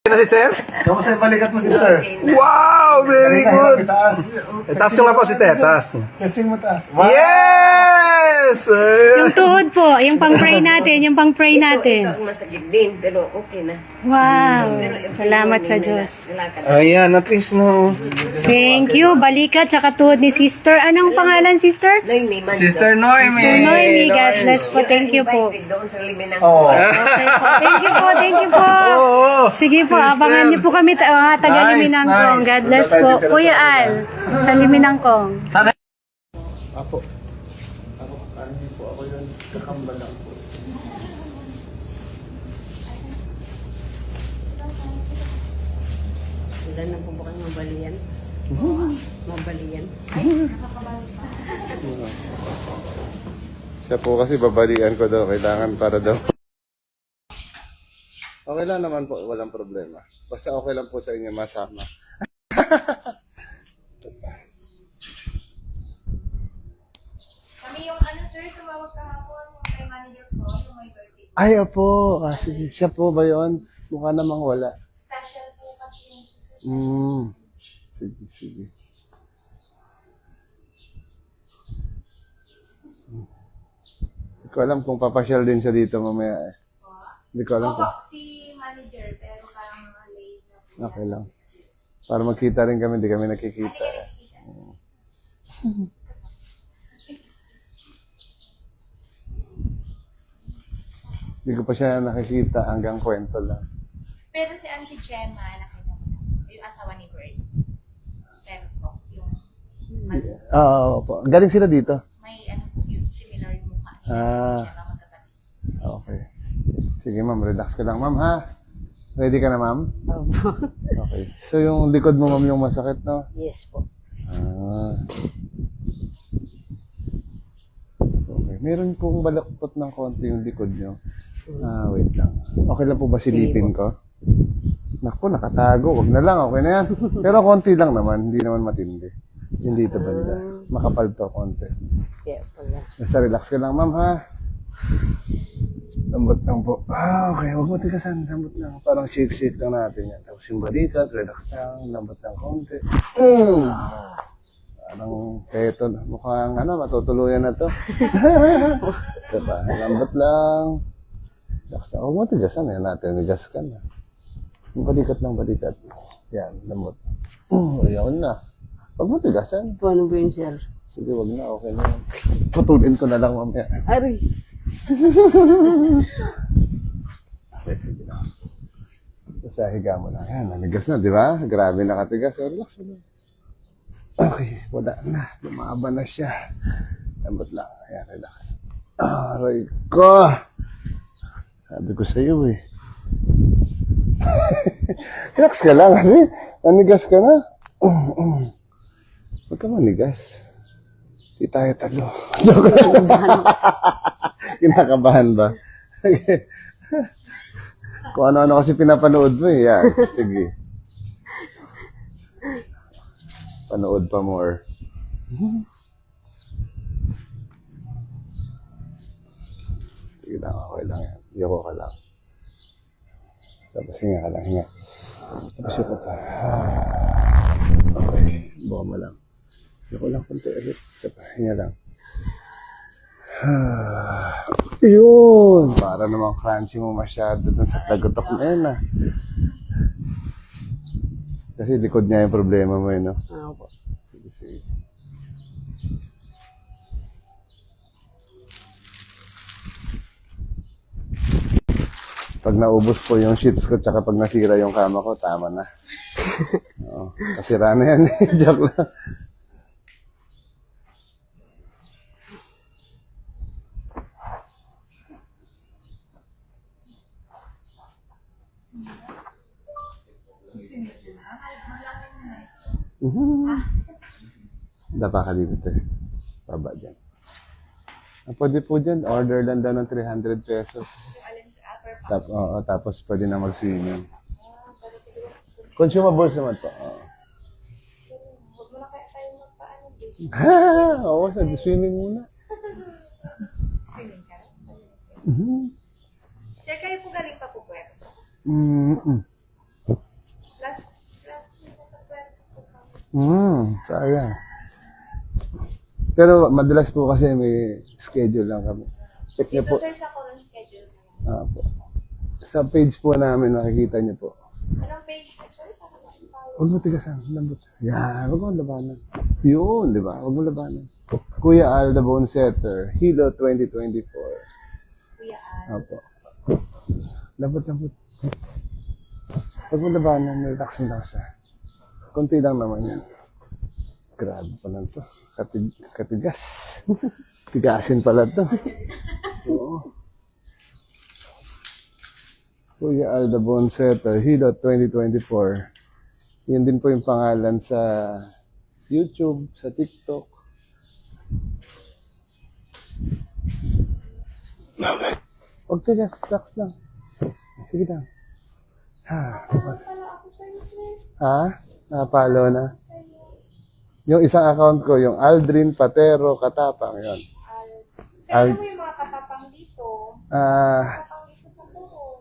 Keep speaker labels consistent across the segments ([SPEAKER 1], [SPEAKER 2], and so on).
[SPEAKER 1] Na, sister?
[SPEAKER 2] Kamusta yung balikat mo, sister?
[SPEAKER 1] Wow! Very good!
[SPEAKER 2] Taas.
[SPEAKER 1] Taas nyo nga po, sister. Taas nyo.
[SPEAKER 2] Testing mo taas. Wow!
[SPEAKER 1] Yes!
[SPEAKER 3] Yung tuhod po, yung pang-pray natin, yung pang-pray natin.
[SPEAKER 4] Ito ang masakit din, pero okay na.
[SPEAKER 3] Wow! Salamat sa Diyos.
[SPEAKER 1] Ayan, at least no.
[SPEAKER 3] Thank you. Balikat, tsaka tuhod ni sister. Anong pangalan, sister?
[SPEAKER 4] Noemi, man.
[SPEAKER 1] Sister Noemi.
[SPEAKER 3] Sir Noemi, God bless po. Thank you po.
[SPEAKER 4] Invited doon sa Liminang.
[SPEAKER 2] Oo.
[SPEAKER 3] Okay po. Thank you po, thank you po.
[SPEAKER 1] Oo.
[SPEAKER 3] Sige po, abangan niyo po kami, taga Liminangkong.
[SPEAKER 1] nice.
[SPEAKER 3] God bless po. Kuya Al, sa Liminangkong.
[SPEAKER 2] Apo. Hindi po ako yun. Kakamba lang po.
[SPEAKER 4] Wala na po ba kayong mabalian? Mabalian?
[SPEAKER 2] Siya po kasi babalian ko daw. Kailangan para daw. Okay lang naman po. Walang problema. Basta okay lang po sa inyo masama.
[SPEAKER 3] Kami yung sir, tumawag kahapon yung kay manager ko, yung may birthday.
[SPEAKER 2] Ay, opo. Kasi siya po ba yun? Mukha namang wala.
[SPEAKER 3] Special po kasi.
[SPEAKER 2] Sige, sige. Hindi ko alam kung papasyal din siya dito mamaya eh. Hindi ko alam kung...
[SPEAKER 3] Si manager, pero parang late na.
[SPEAKER 2] Okay lang. Para magkita rin kami, hindi kami nakikita eh. Hindi ko pa siya nakikita hanggang kwento lang.
[SPEAKER 5] Pero si Auntie Gemma, nakita ko na. Yung asawa ni Bird. Pero po, yung
[SPEAKER 2] Oo po. Galing sila dito?
[SPEAKER 5] may yung similar yung mukha niya.
[SPEAKER 2] Ah.
[SPEAKER 5] Gemma magkapatid.
[SPEAKER 2] Okay. Sige ma'am, relax ka lang ma'am ha. Ready ka na ma'am? Okay. So yung likod mo ma'am yung masakit no?
[SPEAKER 4] Yes po.
[SPEAKER 2] Ah. Okay. Meron pong balaktot ng konti yung likod nyo. Ah, wait lang. Okay lang po ba silipin ko? Naku, nakatago. Wag na lang. Okay na yan. Pero konti lang naman. Hindi naman matindi. Hindi ito banda. Makapal to konti.
[SPEAKER 4] Kaya pala.
[SPEAKER 2] Basta relax ka lang, ma'am, ha? Lambot lang po. Ah, okay. Huwag mo tigasan. Lambot lang. Parang shake-shake lang natin yan. Tapos yung balikat, relax lang. Lambot lang konti. Parang peto na. Mukhang matutuluyan na to. Diba? Lambot lang. Relax lang. Huwag mo tigasan. Yan natin. Tigas ka na. Yung balikat lang, balikat. Yan, lambot. Ayaw na. Huwag mo tigasan.
[SPEAKER 4] Paano ba yun, sir?
[SPEAKER 2] Sige, wag na. Okay na yan. Putulin ko na lang mamaya.
[SPEAKER 4] Ari.
[SPEAKER 2] Okay, sige na. Basta higa mo lang. Yan, nanigas na, di ba? Grabe nakatigas. So, relax mo lang. Okay, wala na. Lumaban na siya. Lambot lang. Ayan, relax. Aray ko! Sabi ko sa'yo eh. Relax ka lang kasi. Nanigas ka na. Huwag ka manigas. Di tayo talo. Joke lang. Kinakabahan ba? Kung ano-ano kasi pinapanood mo eh. Yan. Sige. Panood pa more. Sige lang. Okay lang yan. Yoko ka lang. Tapos hinga ka lang. Hinga. Tapos yoko ka. Okay. Buka mo lang. Yoko lang konti ulit. Hinga lang. Yun. Para namang crunchy mo masyado dun sa tagotok na yun ah. Kasi likod niya yung problema mo yun, no?
[SPEAKER 4] Oo po.
[SPEAKER 2] Sige, sige. Pag naubos po yung sheets ko, tsaka pag nasira yung kama ko, tama na. Oo. Kasira na yan. Joke lang. Dapa ka dito eh. Baba dyan. Pwede po dyan, order lang daw ng 300 pesos. Tapos pwede na mag-swimming. Consumables naman po.
[SPEAKER 5] Huwag mo na kaya tayo magpaano.
[SPEAKER 2] Oo, sa swimming muna.
[SPEAKER 5] Swimming ka? Sir, kayo po galing pa po, Puerto?
[SPEAKER 2] Sayang. Pero madalas po kasi may schedule lang kami. Check niyo po.
[SPEAKER 5] Dito, sir, sa column schedule.
[SPEAKER 2] Po. Sa page po namin makikita niyo po.
[SPEAKER 5] Anong page na, sir? Para ma-follow.
[SPEAKER 2] Huwag mo tigasan. Lambot. Yan. Huwag mo labanan. Yun, di ba? Huwag mo labanan. Kuya Al, the Bone Setter. Hilo 2024.
[SPEAKER 5] Kuya Al.
[SPEAKER 2] Opo. Lambot. Huwag mo labanan. Relax mo lang siya. Kunti lang naman yan. Grabe pa lang to. Katigas. Tigasin pala to. Oo. Kuya Al, the Bone Setter. Hilo 2024. Yan din po yung pangalan sa YouTube, sa TikTok. Huwag tigas, relax lang. Sige lang. Napalo na. Yung isang account ko, yung Aldrin Patero Katapang, yun.
[SPEAKER 5] Sir, ano mo yung mga katapang dito? Katapang dito sa puro.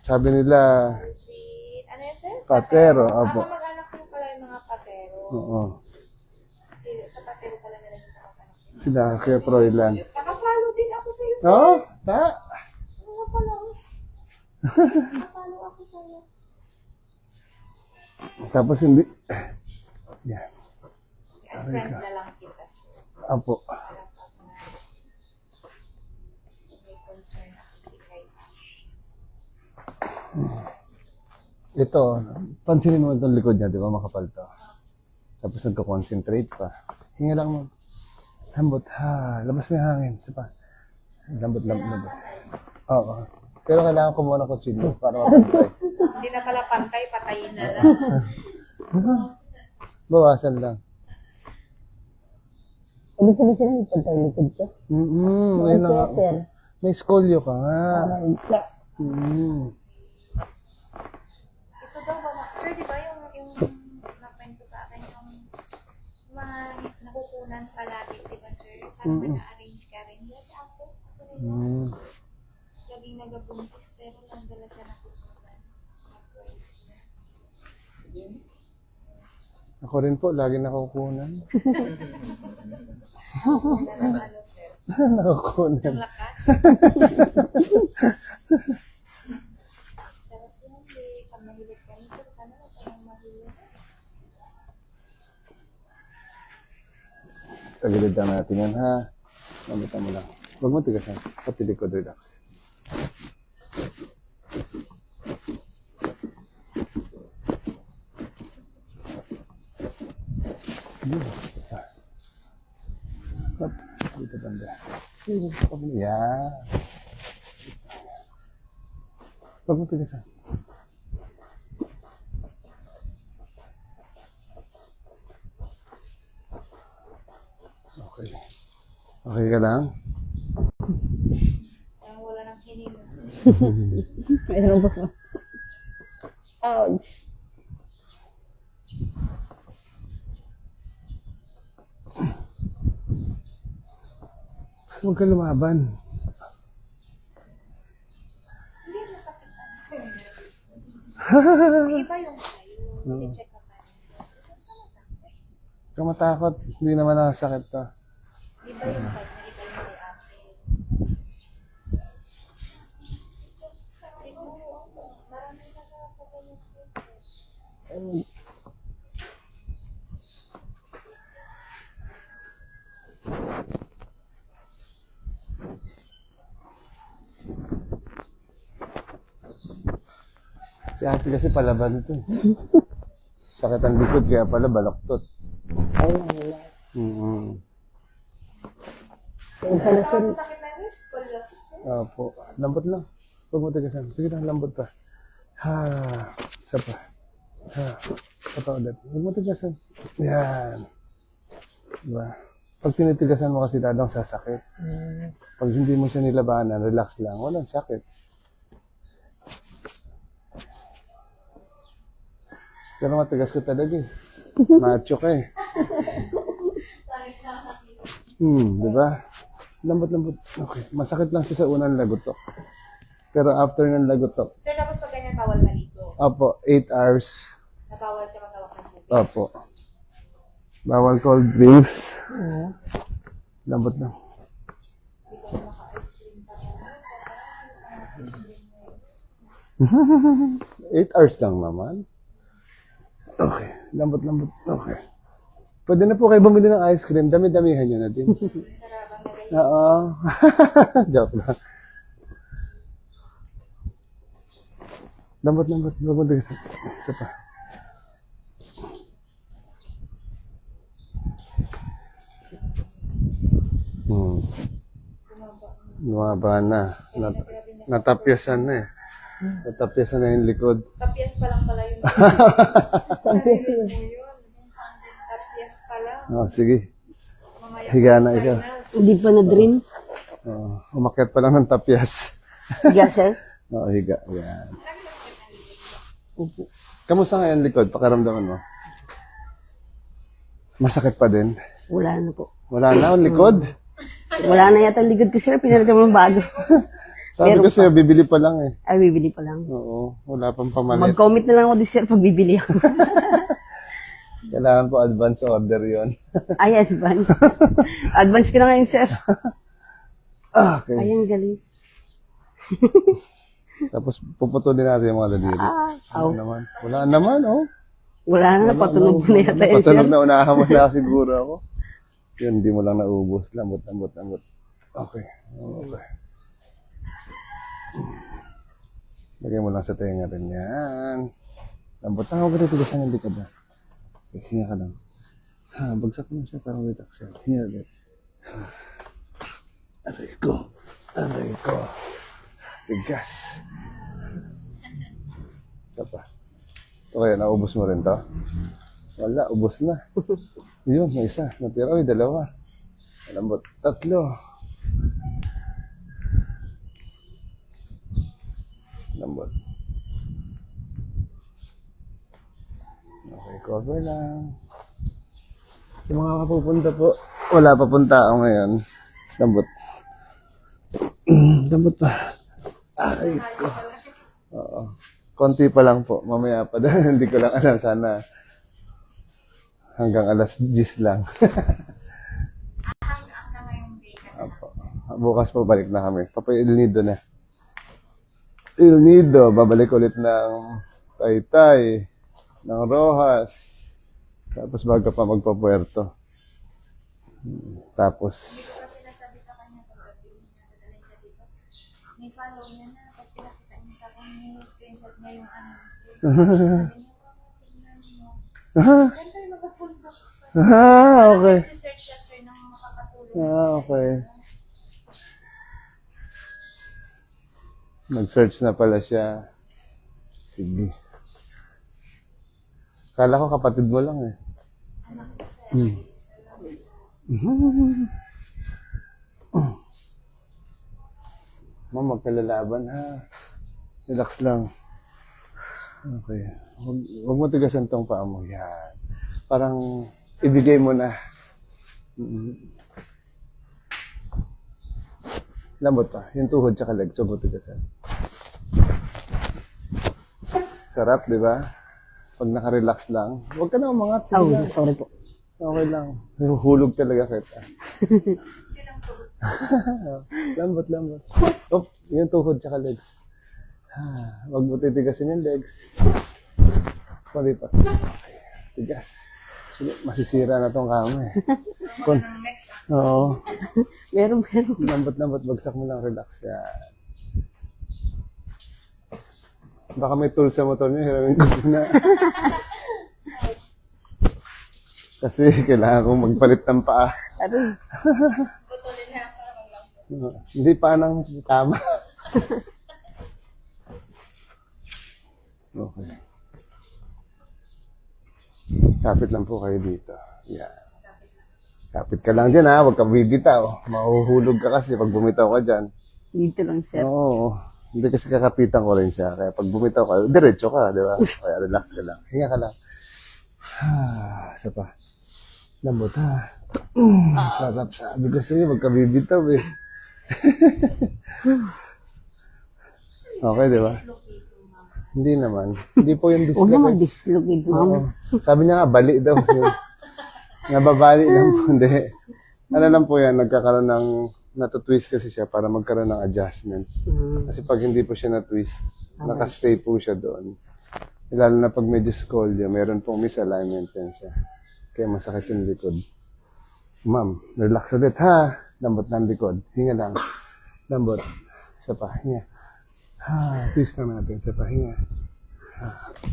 [SPEAKER 2] Sabi nila,
[SPEAKER 5] Ano yun, sir?
[SPEAKER 2] Patero, opo.
[SPEAKER 5] Mag-anak ko pala yung mga patero.
[SPEAKER 2] Oo.
[SPEAKER 5] Sa patero pala nila yung mga anak.
[SPEAKER 2] Sila, Kuya Froilan.
[SPEAKER 5] Nakafollow din ako sa iyo, sir.
[SPEAKER 2] Oo,
[SPEAKER 5] Ano nga pala? Nakafollow ako sa iyo.
[SPEAKER 2] Tapos hindi. Yan.
[SPEAKER 5] Friend na lang kita, sir.
[SPEAKER 2] Apo.
[SPEAKER 5] Alam ko na may concern ako kay Ash.
[SPEAKER 2] Ito, pansinin mo itong likod niya, di ba? Makapal to. Tapos nagko-concentrate pa. Hinga lang mo. Lambot, labas mo yung hangin. Isa pa. Lambot. Oo. Pero kailangan ko muna kutsilyo para mapantay.
[SPEAKER 5] Hindi na pala pantay, patayin na lang.
[SPEAKER 2] Bawasan lang.
[SPEAKER 4] Ibig sabihin sila may pantay-likod ka?
[SPEAKER 2] May,
[SPEAKER 4] Sir.
[SPEAKER 2] may skolyo ka nga.
[SPEAKER 4] Ito
[SPEAKER 5] Ito daw wala. Sir, di ba yung nakwento sa akin yung mga nakukunan palagi, di ba, sir? Parang nag-arrange ka rin. Yes, ako rin. Laging nagabuntis, pero nandala siya nakukunan.
[SPEAKER 2] Ako rin po, lagi nakukunan.
[SPEAKER 5] Ano, sir?
[SPEAKER 2] Nakukunan.
[SPEAKER 5] Ang lakas. Pero hindi, pag mahilig ka nito, sana na parang mahilig.
[SPEAKER 2] Tagilid lang natin yan, ha? Mabutan mo lang. Huwag mo tigasan. Pati likod, relax. Up. Dito banda. Yan. Huwag mo tigasan. Okay. Okay ka lang?
[SPEAKER 5] Parang wala nang hinilo.
[SPEAKER 4] Mayroon ba ka? Ouch.
[SPEAKER 2] Gusto mo ka lumaban?
[SPEAKER 5] Hindi, masakit na. Iba yung kayo. I-check na tayo.
[SPEAKER 2] Huwag ka matakot. Hindi naman nakasakit to.
[SPEAKER 5] Iba yung kayo. Iba yung reaction. Siguro, maraming nakakagaling cases.
[SPEAKER 2] Si ate kasi palaban ito. Sakit ang likod kaya pala balaktot.
[SPEAKER 4] Ay, wala. Yung pala sir,
[SPEAKER 5] Tapos sa sakit na yung scoliosis.
[SPEAKER 2] Opo. Lambot lang. Huwag mo tigasan. Sige lang, lambot pa. Isa pa. Isa pa ulit. Huwag mo tigasan. Yan. Diba? Pag tinitigasan mo kasi lalong sasakit. Pag hindi mo siya nilabanan, relax lang. Walang sakit. Pero matigas ko talaga eh. Macho ka eh. Diba? Lambot-lambot. Okay. Masakit lang siya sa unang lagotok. Pero after ng lagotok,
[SPEAKER 5] Sir, tapos pag ganyan, bawal maligo.
[SPEAKER 2] opo, 8 hours.
[SPEAKER 5] Nabawal siya magawak ng tubig.
[SPEAKER 2] Opo. Bawal cold drinks. Lambot na. 8 hours lang naman. Okay. Lambot. Okay. Pwede na po kayo bumili ng ice cream. Dami-damihan nyo na din. Oo. Joke lang. Lambot. Isa pa. Lumaba na. Natapyasan na eh. Natapyasan na yung likod.
[SPEAKER 3] Tapyas pa lang pala yun. Tapyas pa lang.
[SPEAKER 2] Oh, sige. Higa na ikaw.
[SPEAKER 4] Hindi pa na-dream.
[SPEAKER 2] Umakyat pa lang ng tapyas.
[SPEAKER 4] Higa, sir.
[SPEAKER 2] Oo, higa. Yan. Kamusta nga yung likod? Pakaramdaman mo? Masakit pa din?
[SPEAKER 4] Wala na po.
[SPEAKER 2] Wala na ang likod?
[SPEAKER 4] Wala na yata ang ligod ko, sir. Pinalitan mo ng bago.
[SPEAKER 2] Sabi ko sa'yo, bibili pa lang eh.
[SPEAKER 4] Ay, bibili pa lang.
[SPEAKER 2] Oo, wala pang pamalit.
[SPEAKER 4] Mag-comment na lang ako di, sir, pag bibili ako.
[SPEAKER 2] Kailangan po advance order yon.
[SPEAKER 4] Ay, advance. Advance ko na ngayon, sir.
[SPEAKER 2] Okay.
[SPEAKER 4] Ay, ang galing.
[SPEAKER 2] Tapos puputulin natin yung mga daliri.
[SPEAKER 4] Aw.
[SPEAKER 2] Wala naman, oh.
[SPEAKER 4] Wala na, patunog na yata yun, sir.
[SPEAKER 2] Patunog na unahan mo na siguro ako. Yun, hindi mo lang naubos. Lambot. Okay. Lagay mo lang sa tenga rin yan. Lambot na. Huwag ka dito gasan hindi ka ba? Okay, hinga ka lang. Bagsak mo siya. Parang relax siya. Hinga ulit. Aray ko. Tigas. Isa pa. Okay, naubos mo rin to? Wala, ubos na. Yun, may isa. Natira, may 2. Lambot. 3. Lambot. Okay, cover lang. Sa mga kapupunta po, wala pa pong tao ngayon. Lambot. Lambot pa. Aray ko. Oo. Konti pa lang po. Mamaya pa dahil hindi ko lang alam. Sana hanggang alas 10 lang. Apo. Bukas po balik na kami. El Nido na. El Nido. Babalik ulit ng Taytay, ng Rojas. Tapos bago pa magpapuerto. Tapos
[SPEAKER 5] May follow niya na, tapos pinakita niya sa akin yung screenshot niya yung ano. Sabi niya, tingnan mo. Ganda yung magpapunta.
[SPEAKER 2] okay.
[SPEAKER 5] Search siya, sir, ng makakatulong.
[SPEAKER 2] Okay. Nag-search na pala siya. Sige. Kala ko kapatid mo lang eh.
[SPEAKER 5] Anak ko, sir.
[SPEAKER 2] Ma'am, magkalalaban ha. Relax lang. Okay. Huwag mo tigasan tong paa mo. Yan. Parang ibigay mo na. Lambot pa. Yung tuhod tsaka legs. Huwag mo tigasan. Sarap, di ba? Pag nakarelax lang. Huwag ka na umangat.
[SPEAKER 4] Oh,
[SPEAKER 2] Sige lang.
[SPEAKER 4] sorry po.
[SPEAKER 2] Okay lang. Hulog talaga kita. Lambot. Oh, yung tuhod tsaka legs. Huwag mo titigasin yung legs. Sorry pa. Okay. Tigas. Sige, masisira na tong kama eh. Oo.
[SPEAKER 4] Meron.
[SPEAKER 2] Lambot. Bagsak mo lang. Relax. Yan. Baka may tool sa motor niyo. Hiramin ko na. Kasi kailangan kong magpalit ng paa. Hindi pa nang tama. Okay. Kapit lang po kayo dito. Yan. Kapit ka lang dyan ha. Huwag ka bibitaw. Mahuhulog ka kasi pag bumitaw ka dyan.
[SPEAKER 4] Dito lang, sir.
[SPEAKER 2] Oo. Hindi kasi kakapitan ko rin siya. Kaya pag bumitaw ka, diretso ka, di ba? Kaya relax ka lang. Hinga ka lang. Isa pa. Lambot ha. Sarap. Sabi ko sa'yo, magkabibitaw eh. Okay, di ba? Hindi naman. Hindi po yung
[SPEAKER 4] Huwag naman
[SPEAKER 2] dislocate.
[SPEAKER 4] dislocate,
[SPEAKER 2] Oo.
[SPEAKER 4] ma'am.
[SPEAKER 2] Sabi niya nga, bali daw. Yung Nababali lang po, hindi. Ano lang po yan, nagkakaroon ng, natutwist kasi siya para magkaroon ng adjustment. Kasi pag hindi po siya na-twist, nakastay po siya doon. Lalo na pag medyo scolio, meron pong misalignment yan siya. Kaya masakit yung likod. Ma'am, relax ulit ha. Lambot ng likod. Hinga lang. Lambot. Isa pa, hinga. Twist naman natin. Isa pa, hinga.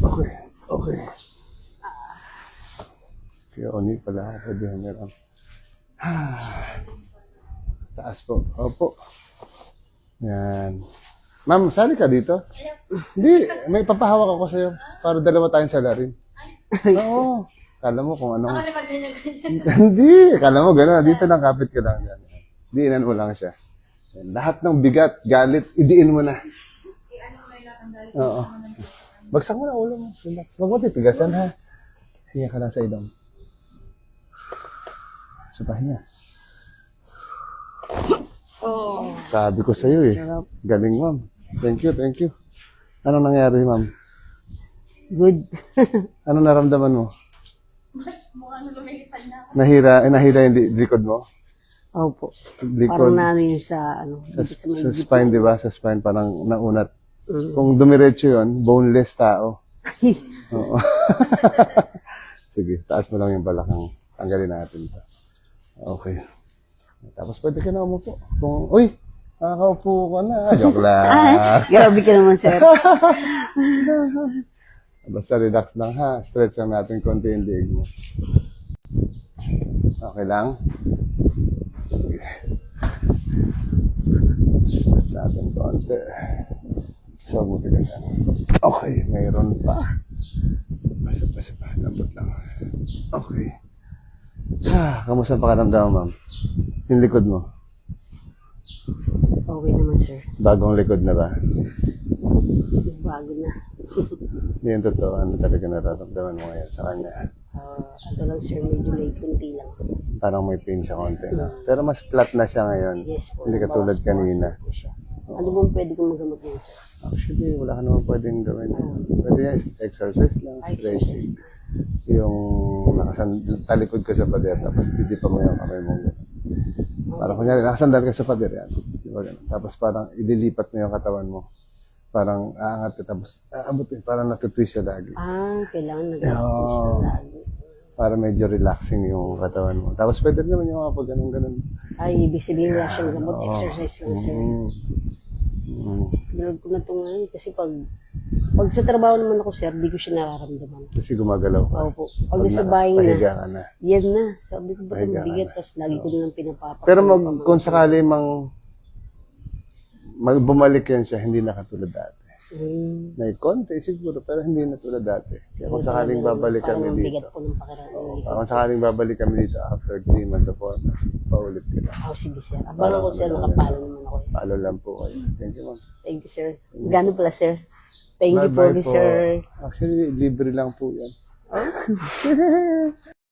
[SPEAKER 2] Okay. Okay. Kaya oni pala. Pwede meron. Taas po. Opo. Yan. Ma'am, sali ka dito? Hindi. May papahawak ako sa'yo. Para dalawa tayong salarin. Oo. Kala mo kung anong... Hindi. Kala mo gano'n. Dito lang kapit ka lang. Diinan mo lang siya. Yan. Lahat ng bigat, galit, idiin mo na. Oo. Bagsak mo na ulo mo. Relax. Huwag mo titigasan ha. Hinga ka lang sa ilong. Sa pahinga.
[SPEAKER 4] Oh.
[SPEAKER 2] Sabi ko sa'yo eh. Galing, ma'am. Thank you, thank you. Anong nangyari, ma'am?
[SPEAKER 4] Good.
[SPEAKER 2] Anong naramdaman mo?
[SPEAKER 3] Mukhang lumilipad na ako.
[SPEAKER 2] Nahira yung likod mo?
[SPEAKER 4] Opo.
[SPEAKER 2] Likod.
[SPEAKER 4] Parang namin yung sa, ano,
[SPEAKER 2] Sa,
[SPEAKER 4] dito sa may
[SPEAKER 2] sa
[SPEAKER 4] gitna.
[SPEAKER 2] spine, di ba? Sa spine, parang naunat. Kung dumiretso yun, boneless tao. Oo. Sige, taas mo lang yung balakang. Tanggalin natin ito. Okay. Tapos pwede ka na umupo. Kung, uy, nakakaupo ka na. Joke lang.
[SPEAKER 4] Grabe ka naman, sir.
[SPEAKER 2] Basta relax lang ha. Stretch lang natin konti yung leg mo. Okay lang? Sige. Stretch natin konti. So, mutigasan. Okay, mayroon pa. Sapa. Lambot lang. Okay. Kamusta ang pakiramdam, ma'am? Yung likod mo?
[SPEAKER 4] Okay naman, sir.
[SPEAKER 2] Bagong likod na ba?
[SPEAKER 4] Bago na.
[SPEAKER 2] Hindi yung totoo. Ano talaga nararamdaman mo ngayon sa kanya?
[SPEAKER 4] Ano lang, sir, medyo may kunti lang.
[SPEAKER 2] Parang may pain siya konti na. Pero mas flat na siya ngayon.
[SPEAKER 4] Yes po.
[SPEAKER 2] Hindi katulad kanina.
[SPEAKER 4] Po siya. Ano bang pwede kong magamot yan, sir?
[SPEAKER 2] Actually, wala ka naman pwedeng gawin. Pwede yan, exercise lang, stretching. Yung talikod ka sa pader, tapos didipa mo yung kamay mo. Parang kunyari, nakasandal ka sa pader yan. Diba, tapos parang ililipat mo yung katawan mo. Parang aangat ka, tapos aabutin, parang natutwist siya lagi.
[SPEAKER 4] Kailangan nag-push
[SPEAKER 2] Oo.
[SPEAKER 4] na lagi.
[SPEAKER 2] Para medyo relaxing yung katawan mo. Tapos pwede naman yung mga pag ganun.
[SPEAKER 4] Ay, ibig sabihin wala siyang gamot. Exercise lang, sir. Bilog ko na ito ngayon kasi pag sa trabaho naman ako, sir, di ko siya nararamdaman.
[SPEAKER 2] Kasi gumagalaw ka.
[SPEAKER 4] Opo. Pag nasa bahay
[SPEAKER 2] Pahiga
[SPEAKER 4] na,
[SPEAKER 2] ka na.
[SPEAKER 4] yan na. Sabi ko, ba't
[SPEAKER 2] Pahiga
[SPEAKER 4] ang bigat?
[SPEAKER 2] ka na.
[SPEAKER 4] Tapos lagi ko nilang pinapapaksa.
[SPEAKER 2] Pero kung sakali bumalik yan siya, hindi na katulad dati. May konti siguro, pero hindi na tulad dati. Kaya kung sakaling babalik kami
[SPEAKER 4] Parang ang bigat
[SPEAKER 2] dito,
[SPEAKER 4] po ng pakiramdam.
[SPEAKER 2] kung sakaling babalik kami dito after 3 months or 4 months, paulit ka lang.
[SPEAKER 4] Sige, sir. Abangan ko, sir, nakapalo naman ako.
[SPEAKER 2] Palo lang po kayo. Thank you, ma'am.
[SPEAKER 4] Thank you, sir. Gano'n pala, sir? Thank you po,
[SPEAKER 2] Bye-bye
[SPEAKER 4] sir.
[SPEAKER 2] Actually, libre lang po yan.